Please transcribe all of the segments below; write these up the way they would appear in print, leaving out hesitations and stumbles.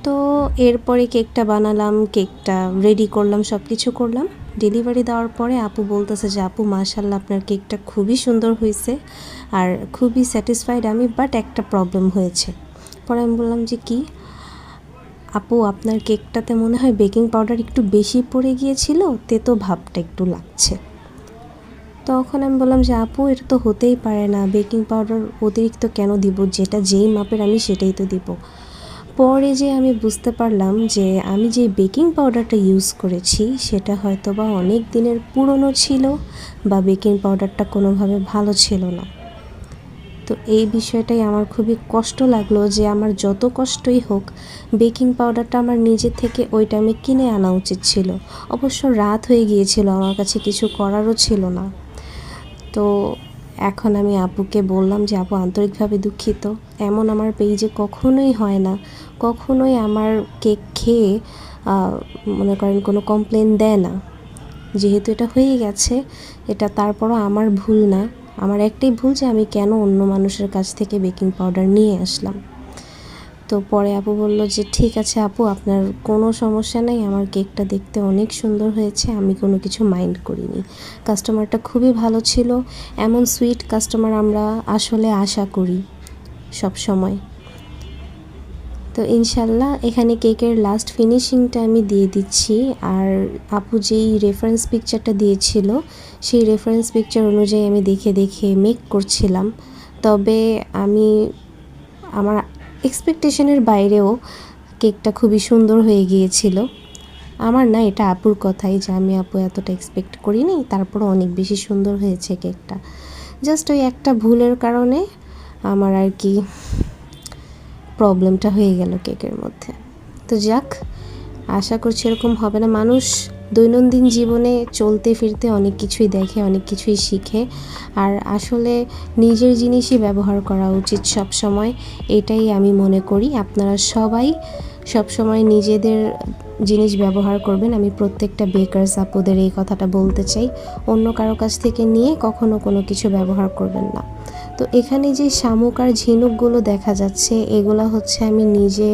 তো এরপরে কেকটা বানালাম, কেকটা রেডি করলাম, সব কিছু করলাম। ডেলিভারি দেওয়ার পরে আপু বলতেছে যে আপু মাশাআল্লাহ আপনার কেকটা খুবই সুন্দর হয়েছে আর খুবই স্যাটিসফাইড আমি, বাট একটা প্রবলেম হয়েছে। পরে আমি বললাম যে কি? আপু আপনার কেকটাতে মনে হয় বেকিং পাউডার একটু বেশি পড়ে গিয়েছিল, তেতো ভাবটা একটু লাগছে। তখন আমি বললাম যে আপু এটা তো হতেই পারে না, বেকিং পাউডার অতিরিক্ত কেন দিব, যেটা যেই মাপের আমি সেটাই তো দিব। পরে যে আমি বুঝতে পারলাম যে আমি যে বেকিং পাউডারটা ইউজ করেছি সেটা হয়তো বা অনেক দিনের পুরনো ছিল বা বেকিং পাউডারটা কোনোভাবে ভালো ছিল না। তো এই বিষয়টাই আমার খুবই কষ্ট লাগলো যে আমার যত কষ্টই হোক বেকিং পাউডারটা আমার নিজে থেকে ওই টাইমে কিনে আনা উচিত ছিল। অবশ্য রাত হয়ে গিয়েছিল, আমার কাছে কিছু করারও ছিল না। তো এখন আমি আপুকে বললাম যে আপু আন্তরিকভাবে দুঃখিত, এমন আমার পেজে কখনোই হয় না, কখনোই আমার কেক খেয়ে মনে করেন কোনো কমপ্লেন দেয় না। যেহেতু এটা হয়ে গেছে, এটা তারপরও আমার ভুল না, আমার একটাই ভুল যে আমি কেন অন্য মানুষের কাছ থেকে বেকিং পাউডার নিয়ে আসলাম। তো পরে আপু বলল যে ঠিক আছে আপু আপনার কোনো সমস্যা নেই, আমার কেকটা দেখতে অনেক সুন্দর হয়েছে, আমি কোনো কিছু মাইন্ড করিনি। কাস্টমারটা খুবই ভালো ছিল, এমন সুইট কাস্টমার আমরা আসলে আশা করি সব সময়। তো ইনশাল্লাহ এখানে কেকের লাস্ট ফিনিশিংটা আমি দিয়ে দিচ্ছি। আর আপু যেই রেফারেন্স পিকচারটা দিয়েছিল সেই রেফারেন্স পিকচার অনুযায়ী আমি দেখে দেখে মেক করছিলাম। তবে আমি আমার এক্সপেকটেশনের বাইরেও কেকটা খুবই সুন্দর হয়ে গিয়েছিল। আমার না, এটা আপুর কথাই যে আমি আপু এতটা এক্সপেক্ট করিনি, তারপরও অনেক বেশি সুন্দর হয়েছে কেকটা। জাস্ট ওই একটা ভুলের কারণে আমার আর কি প্রবলেমটা হয়ে গেল কেকের মধ্যে। তো যাক, আশা করছি এরকম হবে না। মানুষ দৈনন্দিন জীবনে চলতে ফিরতে অনেক কিছুই দেখে, অনেক কিছুই শিখে, আর আসলে নিজের জিনিসই ব্যবহার করা উচিত সব সময়, এটাই আমি মনে করি। আপনারা সবাই সব সময় নিজেদের জিনিস ব্যবহার করবেন। আমি প্রত্যেকটা বেকার্স আপুদের এই কথাটা বলতে চাই, অন্য কারো কাছ থেকে নিয়ে কখনো কোনো কিছু ব্যবহার করবেন না। তো এখানে যে শামুক আর ঝিনুকগুলো দেখা যাচ্ছে এগুলো হচ্ছে আমি নিজে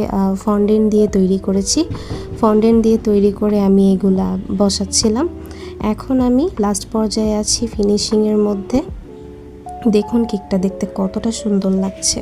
ফন্ডেন্ট দিয়ে তৈরি করেছি। ফন্ডেন্ট দিয়ে তৈরি করে আমি এগুলা বসাচ্ছিলাম। এখন আমি লাস্ট পর্যায়ে আছি ফিনিশিংয়ের মধ্যে। দেখুন কেকটা দেখতে কতটা সুন্দর লাগছে।